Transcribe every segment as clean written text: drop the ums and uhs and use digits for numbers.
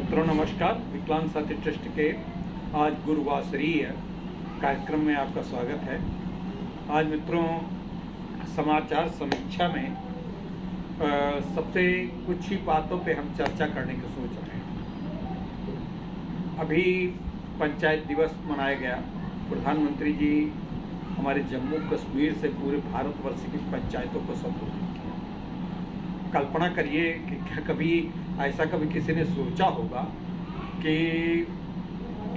मित्रों नमस्कार। विकलांग साथी ट्रस्ट के आज गुरुवासरीय कार्यक्रम में आपका स्वागत है। आज मित्रों समाचार समीक्षा में सबसे कुछ ही बातों पे हम चर्चा करने की सोच रहे हैं। अभी पंचायत दिवस मनाया गया। प्रधानमंत्री जी हमारे जम्मू कश्मीर से पूरे भारतवर्ष की पंचायतों को संबोधित किया। कल्पना करिए कि क्या कभी ऐसा किसी ने सोचा होगा कि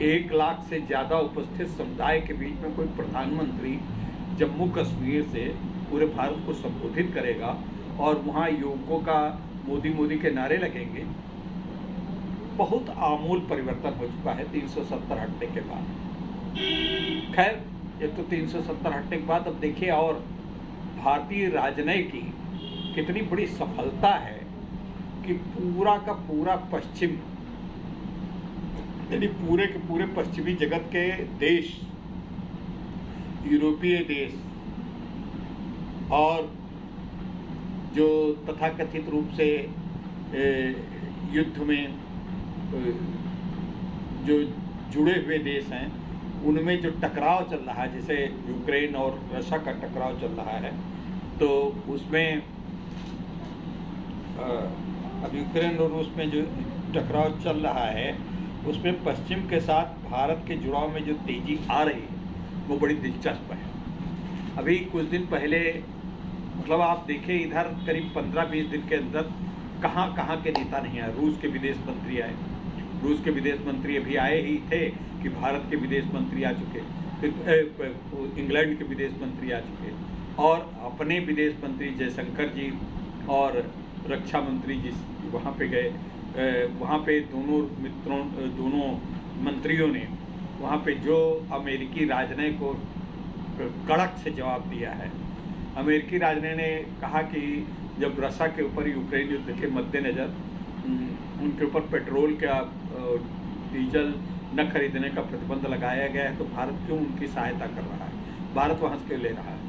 1 लाख से ज़्यादा उपस्थित समुदाय के बीच में कोई प्रधानमंत्री जम्मू कश्मीर से पूरे भारत को संबोधित करेगा और वहाँ युवकों का मोदी मोदी के नारे लगेंगे। बहुत आमूल परिवर्तन हो चुका है 370 हटने के बाद। खैर, ये तो 370 हटने के बाद अब देखिए और भारतीय राजनीति की कितनी बड़ी सफलता है कि पूरा का पूरा पश्चिम यानी पूरे के पूरे पश्चिमी जगत के देश, यूरोपीय देश और जो तथाकथित रूप से युद्ध में जो जुड़े हुए देश हैं, उनमें जो टकराव चल रहा है, जैसे यूक्रेन और रशिया का टकराव चल रहा है, तो उसमें अब यूक्रेन और रूस में जो टकराव चल रहा है उसमें पश्चिम के साथ भारत के जुड़ाव में जो तेजी आ रही है वो बड़ी दिलचस्प है। अभी कुछ दिन पहले मतलब आप देखें, इधर करीब 15-20 दिन के अंदर कहाँ के नेता नहीं आए। रूस के विदेश मंत्री आए। रूस के विदेश मंत्री अभी आए ही थे कि भारत के विदेश मंत्री आ चुके, फिर इंग्लैंड के विदेश मंत्री आ चुके और अपने विदेश मंत्री जयशंकर जी और रक्षा मंत्री जी वहाँ पे गए। वहाँ पे दोनों मंत्रियों ने वहाँ पे जो अमेरिकी राजनयिक को कड़क से जवाब दिया है। अमेरिकी राजनयिक ने कहा कि जब रशिया के ऊपर यूक्रेन युद्ध के मद्देनज़र उनके ऊपर पेट्रोल का डीजल न खरीदने का प्रतिबंध लगाया गया है, तो भारत क्यों उनकी सहायता कर रहा है, भारत वहाँ से क्यों ले रहा है।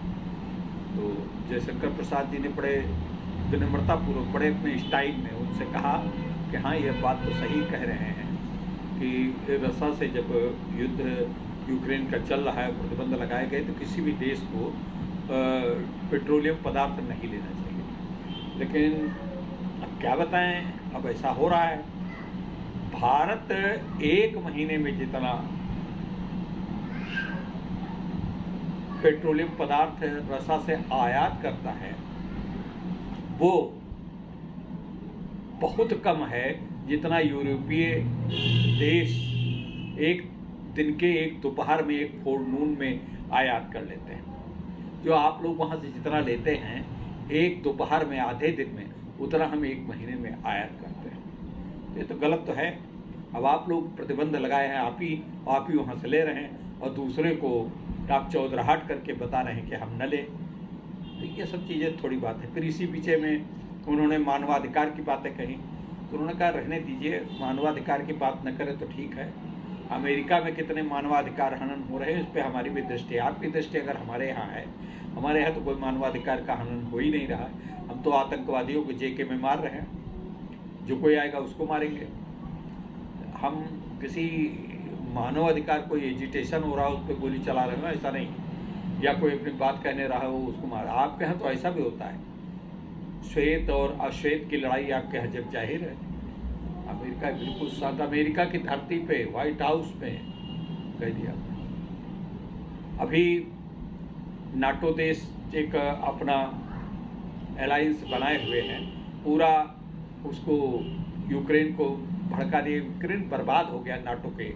तो जयशंकर प्रसाद जी ने बड़े विनम्रतापूर्वक, बड़े अपने स्टाइल में उनसे कहा कि हाँ, यह बात तो सही कह रहे हैं कि रशिया से जब युद्ध यूक्रेन का चल रहा है, प्रतिबंध लगाए गए, तो किसी भी देश को पेट्रोलियम पदार्थ नहीं लेना चाहिए। लेकिन अब क्या बताएं, अब ऐसा हो रहा है। भारत 1 महीने में जितना पेट्रोलियम पदार्थ रशिया से आयात करता है वो बहुत कम है जितना यूरोपीय देश एक दिन के एक दोपहर में, एक फोरनून में आयात कर लेते हैं। जो आप लोग वहाँ से जितना लेते हैं एक दोपहर में, आधे दिन में, उतना हम 1 महीने में आयात करते हैं। ये तो गलत तो है। अब आप लोग प्रतिबंध लगाए हैं, आप ही वहाँ से ले रहे हैं और दूसरे को आप चौधराहट करके बता रहे हैं कि हम न लें। तो ये सब चीज़ें थोड़ी बात है। फिर इसी पीछे में उन्होंने मानवाधिकार की बातें कही, तो उन्होंने कहा रहने दीजिए, मानवाधिकार की बात न करें तो ठीक है। अमेरिका में कितने मानवाधिकार हनन हो रहे हैं, इस पर हमारी भी दृष्टि, आपकी दृष्टि अगर हमारे यहाँ है, हमारे यहाँ तो कोई मानवाधिकार का हनन हो ही नहीं रहा है। हम तो आतंकवादियों को जेके में मार रहे हैं, जो कोई आएगा उसको मारेंगे। हम किसी मानवाधिकार कोई एजिटेशन हो रहा हो उस पर गोली चला रहे हो, ऐसा नहीं, या कोई अपनी बात कहने रहा हो उसको मार। आपके यहाँ तो ऐसा भी होता है। श्वेत और अश्वेत की लड़ाई आपके यहाँ जग जाहिर है। अमेरिका बिल्कुल साथ, अमेरिका की धरती पे, व्हाइट हाउस में कह दिया। अभी नाटो देश एक अपना अलायंस बनाए हुए हैं, पूरा उसको यूक्रेन को भड़का दिया। यूक्रेन बर्बाद हो गया नाटो के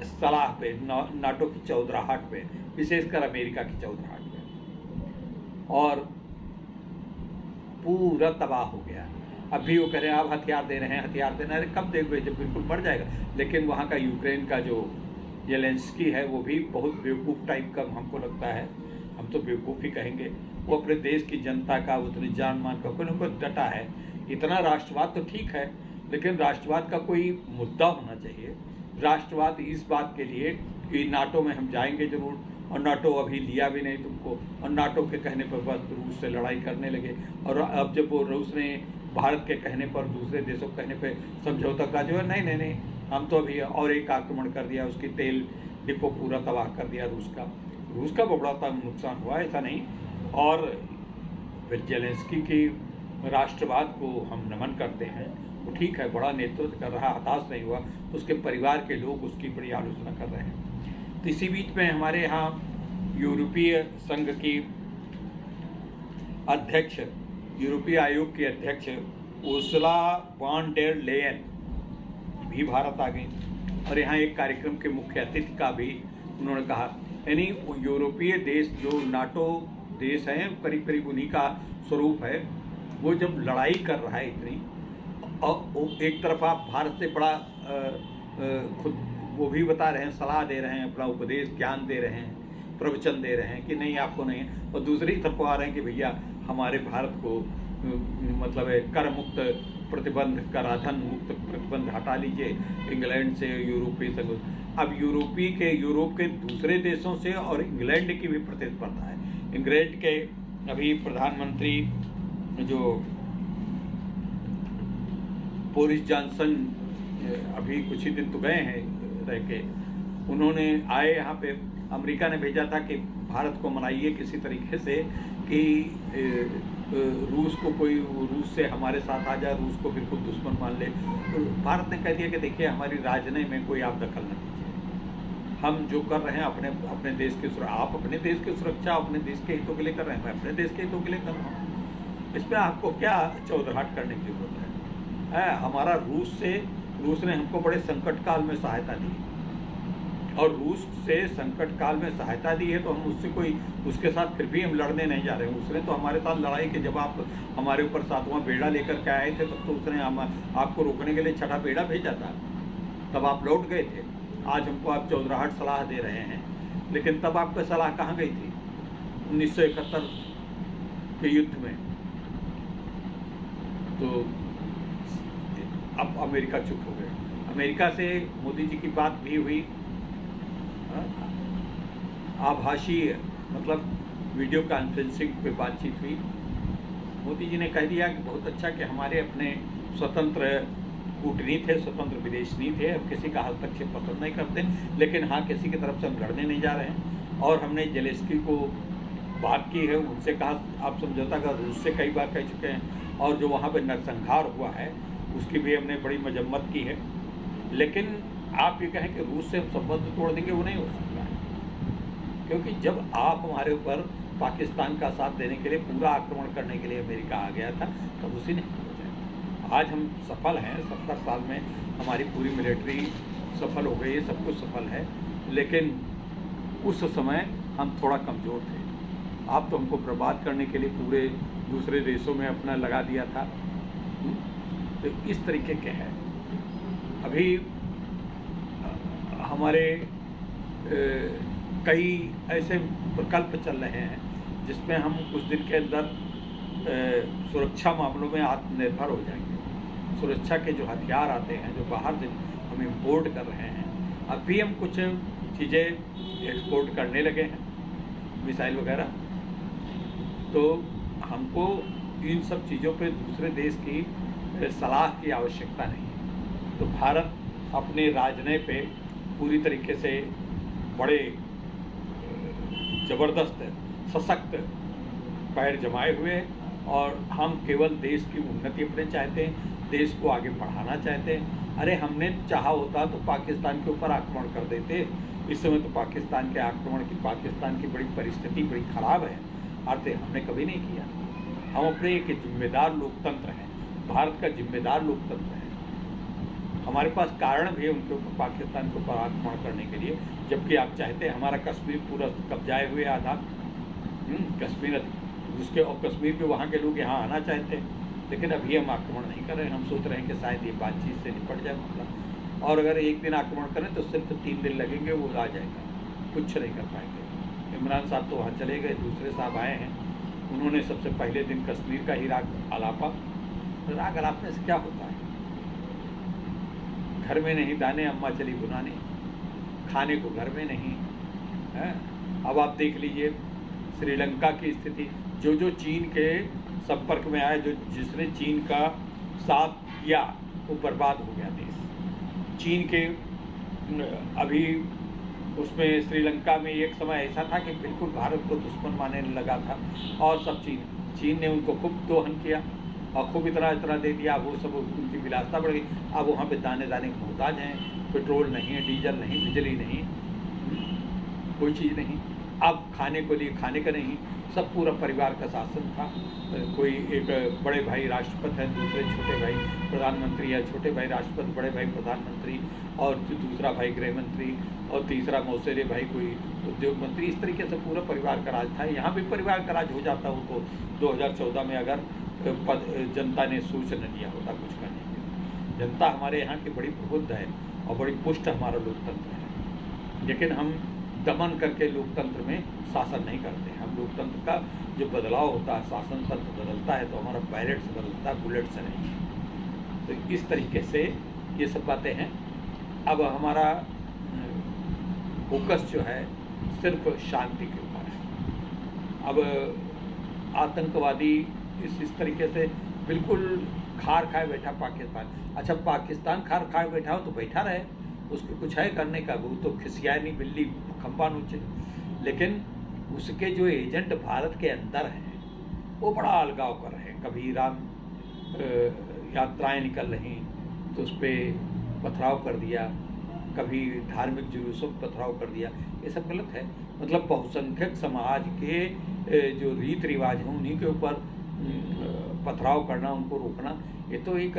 सलाह पे, नाटो की चौधराहट पे, विशेषकर अमेरिका की चौधराहट पे, और पूरा तबाह हो गया। अभी वो कह रहे हैं आप हथियार दे रहे हैं, हथियार देना, अरे कब देंगे जब बिल्कुल मर जाएगा। लेकिन वहाँ का यूक्रेन का जो जेलेंस्की है वो भी बहुत बेवकूफ़ टाइप का हमको लगता है, हम तो बेवकूफ़ ही कहेंगे। वो अपने देश की जनता का उतनी जान मान का कोई न कोई डटा है। इतना राष्ट्रवाद तो ठीक है, लेकिन राष्ट्रवाद का कोई मुद्दा होना चाहिए। राष्ट्रवाद इस बात के लिए कि नाटो में हम जाएंगे जरूर, और नाटो अभी लिया भी नहीं तुमको, और नाटो के कहने पर बस रूस से लड़ाई करने लगे। और अब जब वो रूस ने भारत के कहने पर, दूसरे देशों के कहने पे समझौता करा जो है, नहीं, हम तो अभी और एक आक्रमण कर दिया, उसकी तेल डिपो पूरा तबाह कर दिया रूस का बड़ा नुकसान हुआ, ऐसा नहीं। और फिर जेलेंस्की की राष्ट्रवाद को हम नमन करते हैं, वो ठीक है, बड़ा नेतृत्व कर रहा, हताश नहीं हुआ, उसके परिवार के लोग उसकी बड़ी आलोचना कर रहे हैं। तो इसी बीच में हमारे यहाँ यूरोपीय संघ की अध्यक्ष, यूरोपीय आयोग की अध्यक्ष उर्सुला वॉन डेर लेयन भी भारत आ गई, और यहाँ एक कार्यक्रम के मुख्य अतिथि का भी उन्होंने कहा, यानी यूरोपीय देश जो नाटो देश हैं, करीब करीब उन्हीं का स्वरूप है, वो जब लड़ाई कर रहा है इतनी, और एक तरफ आप भारत से बड़ा खुद वो भी बता रहे हैं, सलाह दे रहे हैं, अपना उपदेश ज्ञान दे रहे हैं, प्रवचन दे रहे हैं कि नहीं आपको नहीं, और दूसरी तरफ आ रहे हैं कि भैया हमारे भारत को मतलब कर मुक्त प्रतिबंध, कराधान मुक्त प्रतिबंध हटा लीजिए इंग्लैंड से, यूरोपीय संघ। अब यूरोप के दूसरे देशों से और इंग्लैंड की भी प्रतिस्पर्धा है। इंग्लैंड के अभी प्रधानमंत्री जो बोरिस जॉनसन अभी कुछ ही दिन तो गए हैं रह के, उन्होंने आए यहाँ पे, अमेरिका ने भेजा था कि भारत को मनाइए किसी तरीके से कि रूस को कोई, रूस से हमारे साथ आ जाए, रूस को बिल्कुल दुश्मन मान ले। तो भारत ने कह दिया कि देखिए हमारी राजनीति में कोई आप दखल न कीजिए, हम जो कर रहे हैं अपने देश की सुरक्षा, आप अपने देश की सुरक्षा अपने देश के हितों के लिए कर रहे हैं, मैं अपने देश के हितों के लिए कर रहा हूँ, इसमें आपको क्या चौधराहट करने की जरूरत है। हमारा रूस ने हमको बड़े संकट काल में सहायता दी, और रूस से संकट काल में सहायता दी है तो हम उसके साथ फिर भी हम लड़ने नहीं जा रहे हैं। उसने तो हमारे साथ लड़ाई के, जब आप हमारे ऊपर 7वां बेड़ा लेकर के आए थे तब तो उसने आपको रोकने के लिए 6ठा बेड़ा भेजा था, तब आप लौट गए थे। आज हमको आप चौधराहट सलाह दे रहे हैं, लेकिन तब आपका सलाह कहाँ गई थी 1971 के युद्ध में? तो अब अमेरिका चुप हो गए। अमेरिका से मोदी जी की बात भी हुई, आभासीय मतलब वीडियो कॉन्फ्रेंसिंग पे बातचीत हुई। मोदी जी ने कह दिया कि बहुत अच्छा कि हमारे अपने स्वतंत्र कूटनीति है, स्वतंत्र विदेश नीति है, हम किसी का हस्तक्षेप पसंद नहीं करते, लेकिन हाँ किसी की तरफ से हम लड़ने नहीं जा रहे हैं। और हमने जेलेंस्की को बात की है, उनसे कहा आप समझौता का, रूस से कई बार कह चुके हैं, और जो वहाँ पे नरसंहार हुआ है उसकी भी हमने बड़ी मजम्मत की है। लेकिन आप ये कहें कि रूस से हम संबंध तोड़ देंगे, वो नहीं हो सकता है, क्योंकि जब आप हमारे ऊपर पाकिस्तान का साथ देने के लिए, पूरा आक्रमण करने के लिए अमेरिका आ गया था, तब उसी ने हो जाए। आज हम सफल हैं, 70 साल में हमारी पूरी मिलिट्री सफल हो गई है, सब कुछ सफल है, लेकिन उस समय हम थोड़ा कमज़ोर थे। आप तो हमको बर्बाद करने के लिए पूरे दूसरे देशों में अपना लगा दिया था। तो इस तरीके के हैं। अभी हमारे कई ऐसे प्रकल्प चल रहे हैं जिसमें हम कुछ दिन के अंदर सुरक्षा मामलों में आत्मनिर्भर हो जाएंगे। सुरक्षा के जो हथियार आते हैं, जो बाहर से हम इंपोर्ट कर रहे हैं, अब भी हम कुछ चीज़ें एक्सपोर्ट करने लगे हैं, मिसाइल वगैरह। तो हमको इन सब चीज़ों पे दूसरे देश की सलाह की आवश्यकता नहीं है। तो भारत अपने राजनय पे पूरी तरीके से बड़े ज़बरदस्त सशक्त पैर जमाए हुए, और हम केवल देश की उन्नति अपने चाहते हैं, देश को आगे बढ़ाना चाहते हैं। अरे हमने चाहा होता तो पाकिस्तान के ऊपर आक्रमण कर देते। इस समय तो पाकिस्तान के आक्रमण की, पाकिस्तान की बड़ी परिस्थिति बड़ी ख़राब है, अर्थ हमने कभी नहीं किया। हम अपने एक जिम्मेदार लोकतंत्र हैं, भारत का जिम्मेदार लोकतंत्र है। हमारे पास कारण भी है उनके ऊपर, पाकिस्तान के ऊपर आक्रमण करने के लिए, जबकि आप चाहते हैं हमारा कश्मीर पूरा कब्जाए हुए आधा कश्मीर, उसके और कश्मीर के वहाँ के लोग यहाँ आना चाहते हैं, लेकिन अभी हम आक्रमण नहीं कर रहे हैं। हम सोच रहे हैं कि शायद ये बातचीत से निपट जाए मामला, और अगर एक दिन आक्रमण करें तो सिर्फ 3 दिन लगेंगे, वो आ जाएगा, कुछ नहीं कर पाएंगे। इमरान साहब तो वहाँ चले गए, दूसरे साहब आए हैं, उन्होंने सबसे पहले दिन कश्मीर का ही राग अलापा। राग अलापने से क्या होता है? घर में नहीं दाने, अम्मा चली बुनाने, खाने को घर में नहीं है। अब आप देख लीजिए श्रीलंका की स्थिति, जो चीन के संपर्क में आए, जिसने चीन का साथ किया वो बर्बाद हो गया देश। चीन के अभी उसमें श्रीलंका में एक समय ऐसा था कि बिल्कुल भारत को दुश्मन मानने लगा था, और सब चीन ने उनको खूब दोहन किया और खूब इतना दे दिया। वो सब उनकी विलासता बढ़ गई। अब वहाँ पे दाने दाने मोहताज हैं, पेट्रोल नहीं है, डीजल नहीं, बिजली नहीं, कोई चीज़ नहीं। अब खाने को लिए खाने का नहीं, सब पूरा परिवार का शासन था। कोई एक बड़े भाई राष्ट्रपति हैं, दूसरे छोटे भाई प्रधानमंत्री है, छोटे भाई राष्ट्रपति, बड़े भाई प्रधानमंत्री, और दूसरा भाई गृह मंत्री, और तीसरा मौसेरे भाई कोई उद्योग मंत्री। इस तरीके से पूरा परिवार का राज था। यहाँ भी परिवार का राज हो जाता उनको 2014 में, अगर जनता ने सोच न लिया होता कुछ करने के लिए। जनता हमारे यहाँ की बड़ी प्रबुद्ध है और बड़ी पुष्ट हमारा लोकतंत्र है, लेकिन हम दमन करके लोकतंत्र में शासन नहीं करते। हम लोकतंत्र का जो बदलाव होता है, शासन तंत्र बदलता है तो हमारा बैलेट से बदलता है, बुलेट से नहीं। तो इस तरीके से ये सब बातें हैं। अब हमारा फोकस जो है सिर्फ शांति के ऊपर है। अब आतंकवादी इस तरीके से बिल्कुल खार खाए बैठा पाकिस्तान। अच्छा, पाकिस्तान खार खाए बैठा हो तो बैठा रहे, उसको कुछ है करने का, वो तो खिसियाए नहीं बिल्ली खंबा नोचे। लेकिन उसके जो एजेंट भारत के अंदर हैं वो बड़ा अलगाव कर रहे हैं। कभी ईरान यात्राएं निकल रही तो उस पर पथराव कर दिया, कभी धार्मिक जुलूसों पर पथराव कर दिया। ये सब गलत है। मतलब बहुसंख्यक समाज के जो रीत रिवाज हैं उन्हीं के ऊपर पथराव करना, उनको रोकना, ये तो एक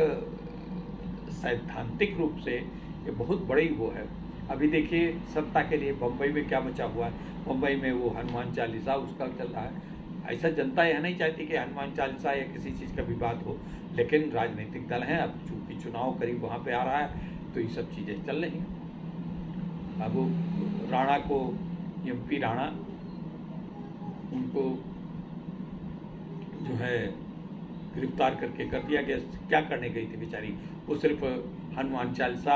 सैद्धांतिक रूप से ये बहुत बड़ी वो है। अभी देखिए सत्ता के लिए बम्बई में क्या मचा हुआ है। बम्बई में वो हनुमान चालीसा उसका चल रहा है। ऐसा जनता यह नहीं चाहती कि हनुमान चालीसा या किसी चीज़ का विवाद हो, लेकिन राजनीतिक दल हैं, अब चूँकि चुनाव करीब वहाँ पे आ रहा है तो ये सब चीज़ें चल रही हैं। अब राणा को, MP राणा, उनको जो है गिरफ्तार करके कर दिया गया। क्या करने गई थी बेचारी? वो सिर्फ हनुमान चालीसा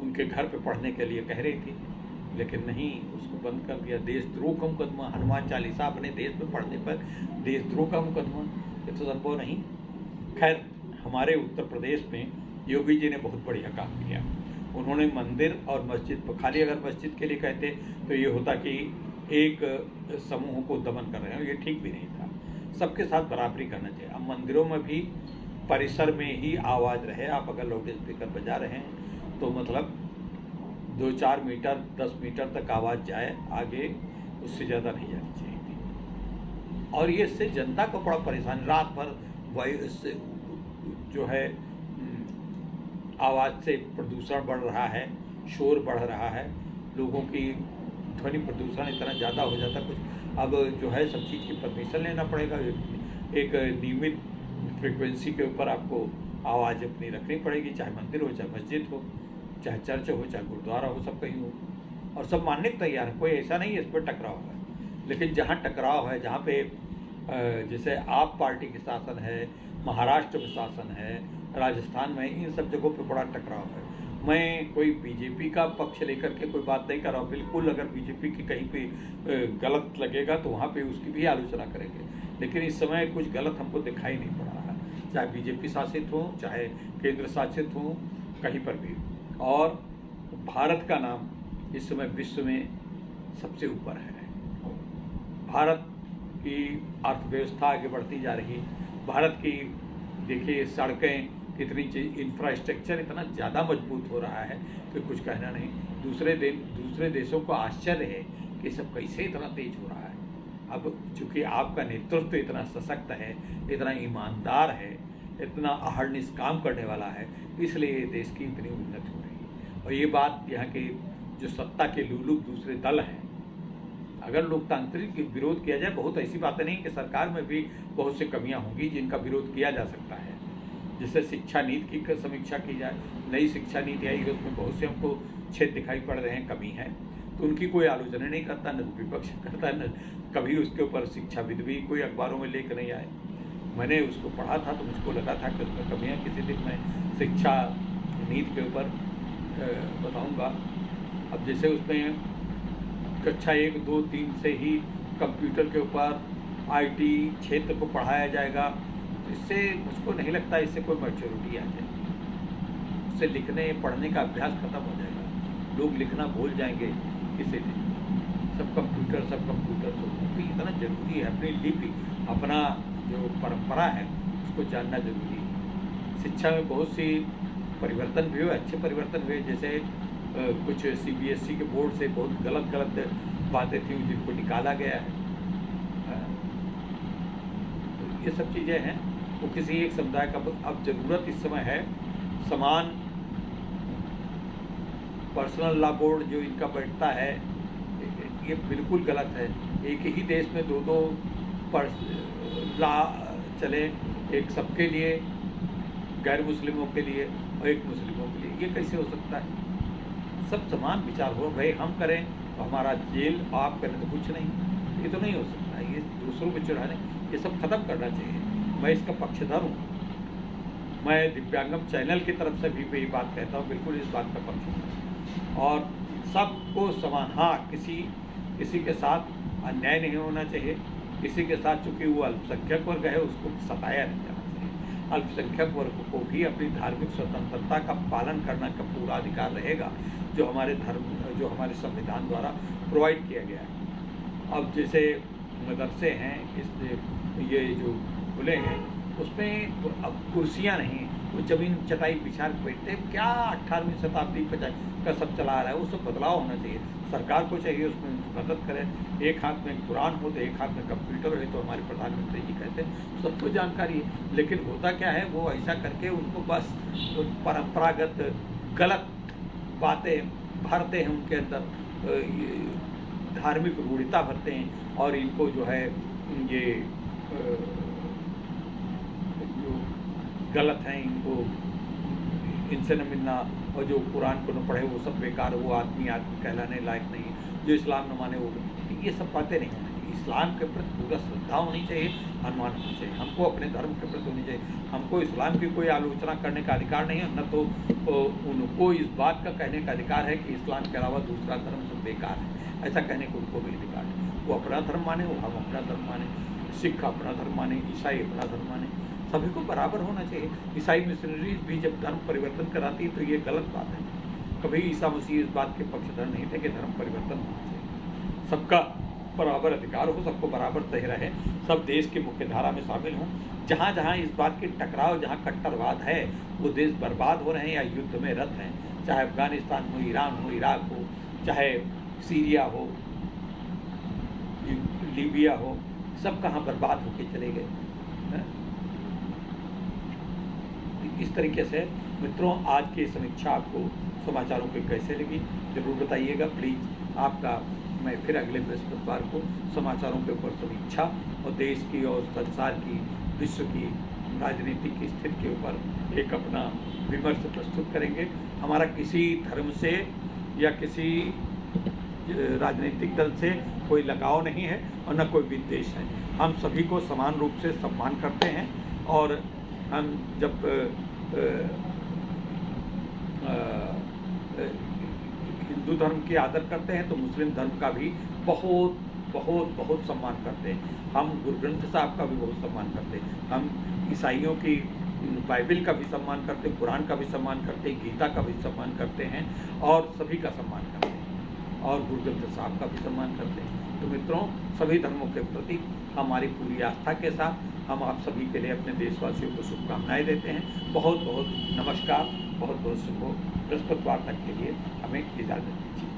उनके घर पे पढ़ने के लिए कह रही थी, लेकिन नहीं, उसको बंद कर दिया। देशद्रोह का मुकदमा, हनुमान चालीसा अपने देश में पढ़ने पर देशद्रोह का मुकदमा, ये तो संभव नहीं। खैर, हमारे उत्तर प्रदेश में योगी जी ने बहुत बढ़िया काम किया। उन्होंने मंदिर और मस्जिद पर, खाली अगर मस्जिद के लिए कहते तो ये होता कि एक समूह को दमन कर रहे हैं, ये ठीक भी नहीं था। सबके साथ बराबरी करना चाहिए। अब मंदिरों में भी परिसर में ही आवाज़ रहे। आप अगर लाउड स्पीकर बजा रहे हैं तो मतलब 2-4 मीटर 10 मीटर तक आवाज़ जाए, आगे उससे ज़्यादा नहीं जानी चाहिए थी। और ये इससे जनता को बड़ा परेशान, रात भर वॉइस जो है आवाज़ से प्रदूषण बढ़ रहा है, शोर बढ़ रहा है, लोगों की ध्वनि प्रदूषण इतना ज़्यादा हो जाता कुछ। अब जो है सब चीज़ की परमिशन लेना पड़ेगा। एक नियमित फ्रिक्वेंसी के ऊपर आपको आवाज़ अपनी रखनी पड़ेगी, चाहे मंदिर हो, चाहे मस्जिद हो, चाहे चर्च हो, चाहे गुरुद्वारा हो, सब कहीं हो। और सब मानने को तैयार है, कोई ऐसा नहीं है इस पर टकराव है। लेकिन जहाँ टकराव है, जहाँ पे जैसे आप पार्टी के शासन है, महाराष्ट्र में शासन है, राजस्थान में, इन सब जगहों पे बड़ा टकराव है। मैं कोई बीजेपी का पक्ष लेकर के कोई बात नहीं कर रहा हूँ। बिल्कुल अगर बीजेपी की कहीं पे गलत लगेगा तो वहाँ पे उसकी भी आलोचना करेंगे, लेकिन इस समय कुछ गलत हमको दिखाई नहीं पड़ रहा है, चाहे बीजेपी शासित हो, चाहे केंद्र शासित हो, कहीं पर भी। और भारत का नाम इस समय विश्व में सबसे ऊपर है। भारत की अर्थव्यवस्था आगे बढ़ती जा रही है। भारत की देखिए सड़कें कितनी, इंफ्रास्ट्रक्चर इतना ज़्यादा मजबूत हो रहा है कि कुछ कहना नहीं। दूसरे देशों को आश्चर्य है कि सब कैसे इतना तेज हो रहा है। अब चूँकि आपका नेतृत्व इतना सशक्त है, इतना ईमानदार है, इतना अहर्निश काम करने वाला है, इसलिए देश की इतनी उन्नति हो रही है। और ये बात यहाँ के जो सत्ता के लुलुक दूसरे दल हैं, अगर लोकतांत्रिक विरोध किया जाए, बहुत ऐसी बातें नहीं कि सरकार में भी बहुत सी कमियां होंगी जिनका विरोध किया जा सकता है। जैसे शिक्षा नीति की समीक्षा की जाए, नई शिक्षा नीति आई है, उसमें बहुत से हमको छेद दिखाई पड़ रहे हैं, कमी है, तो उनकी कोई आलोचना नहीं करता, न विपक्ष करता, न कभी उसके ऊपर शिक्षाविद भी कोई अखबारों में लेकर नहीं आए। मैंने उसको पढ़ा था तो मुझको लगा था कि उसमें कमियाँ, किसी दिन मैं शिक्षा नीति के ऊपर बताऊँगा। अब जैसे उसमें कक्षा 1, 2, 3 से ही कंप्यूटर के ऊपर IT क्षेत्र को पढ़ाया जाएगा, तो इससे मुझको नहीं लगता इससे कोई मैच्योरिटी आ जाएगी। इससे लिखने पढ़ने का अभ्यास खत्म हो जाएगा, लोग लिखना भूल जाएंगे किसी दिन। सब कंप्यूटर तो इतना जरूरी है, अपनी लिपि अपना जो परंपरा है उसको जानना जरूरी है। शिक्षा में बहुत सी परिवर्तन भी हुए, अच्छे परिवर्तन हुए, जैसे कुछ CBSE के बोर्ड से बहुत गलत बातें थी जिनको निकाला गया है। ये सब चीज़ें हैं, वो किसी एक समुदाय का अब ज़रूरत इस समय है। समान पर्सनल लॉ बोर्ड जो इनका बैठता है ये बिल्कुल गलत है। एक ही देश में दो लॉ चले, एक सबके लिए, गैर मुस्लिमों के लिए और एक मुस्लिमों के लिए, ये कैसे हो सकता है? सब समान विचार हो, भाई हम करें तो हमारा जेल, आप करें तो कुछ नहीं, ये तो नहीं हो सकता। ये दूसरों को चढ़ाने, ये सब खत्म करना चाहिए। मैं इसका पक्षधर हूँ। मैं दिव्यांगम चैनल की तरफ से भी यही बात कहता हूँ, बिल्कुल इस बात का पक्षधर। और सबको समान, हाँ किसी के साथ अन्याय नहीं होना चाहिए, किसी के साथ चूँकि वो अल्पसंख्यक वर्ग है उसको सताया नहीं जाना चाहिए। अल्पसंख्यक वर्ग को भी अपनी धार्मिक स्वतंत्रता का पालन करने का पूरा अधिकार रहेगा, जो हमारे हमारे संविधान द्वारा प्रोवाइड किया गया है। अब जैसे मदरसे हैं, ये जो खुले हैं उसमें अब कुर्सियां नहीं, वो जमीन चटाई बिछा के बैठते, क्या 18वीं शताब्दी का सब चला रहा है, वो सब बदलाव होना चाहिए। सरकार को चाहिए उसमें मदद करें। एक हाथ में कुरान हो तो एक हाथ में कंप्यूटर है, तो हमारे प्रधानमंत्री जी कहते हैं सबको जानकारी है। लेकिन होता क्या है, वो ऐसा करके उनको बस परंपरागत गलत बातें भरते हैं, उनके अंदर धार्मिक रूढ़िता भरते हैं, और इनको जो है ये जो गलत हैं इनको इनसे न मिलना, और जो कुरान को न पढ़े वो सब बेकार, वो आदमी कहलाने लायक नहीं है, जो इस्लाम न माने वो, ये सब बातें नहीं होनी चाहिए। इस्लाम के प्रति पूरा श्रद्धा होनी चाहिए, अनुमान होना चाहिए। हमको अपने धर्म के प्रति होनी चाहिए। हमको इस्लाम की कोई आलोचना करने का अधिकार नहीं है, न तो उनको इस बात का कहने का अधिकार है कि इस्लाम के अलावा दूसरा धर्म सब बेकार है, ऐसा कहने को उनको भी अधिकार है। वो अपना धर्म माने, वो हम अपना धर्म माने, सिख अपना धर्म माने, ईसाई अपना धर्म माने, सभी को बराबर होना चाहिए। ईसाई मिशनरीज भी जब धर्म परिवर्तन कराती है तो ये गलत बात है। कभी ईसा मसीह इस बात के पक्षधर नहीं थे कि धर्म परिवर्तन होना चाहिए। सबका बराबर अधिकार हो, सबको बराबर सही रहे, सब देश की मुख्य धारा में शामिल हों। जहाँ जहाँ इस बात की टकराव, जहाँ कट्टरवाद है, वो देश बर्बाद हो रहे हैं या युद्ध में रत हैं, चाहे अफगानिस्तान हो, ईरान हो, इराक हो, चाहे सीरिया हो, लीबिया हो, सब कहाँ बर्बाद होके चले गए। इस तरीके से मित्रों, आज की समीक्षा आपको समाचारों की कैसे लगी जरूर बताइएगा प्लीज़। आपका मैं फिर अगले बृहस्पतिवार को समाचारों के ऊपर समीक्षा और देश की और संसार की, विश्व की राजनीतिक की स्थिति के ऊपर एक अपना विमर्श प्रस्तुत करेंगे। हमारा किसी धर्म से या किसी राजनीतिक दल से कोई लगाव नहीं है और न कोई विद्वेष है। हम सभी को समान रूप से सम्मान करते हैं, और हम जब हिंदू धर्म की आदर करते हैं तो मुस्लिम धर्म का भी बहुत बहुत बहुत सम्मान करते हैं। हम गुरु ग्रंथ साहब का भी बहुत सम्मान करते हैं। हम ईसाइयों की बाइबल का भी सम्मान करते हैं, कुरान का भी सम्मान करते हैं, गीता का भी सम्मान करते हैं, और सभी का सम्मान करते हैं, और गुरु ग्रंथ साहब का भी सम्मान करते हैं। तो मित्रों, सभी धर्मों के प्रति हमारी पूरी आस्था के साथ हम आप सभी के लिए, अपने देशवासियों को शुभकामनाएं देते हैं। बहुत बहुत नमस्कार, बहुत बहुत शुभ। बृहस्पतिवार तक के लिए हमें इजाज़त दीजिए।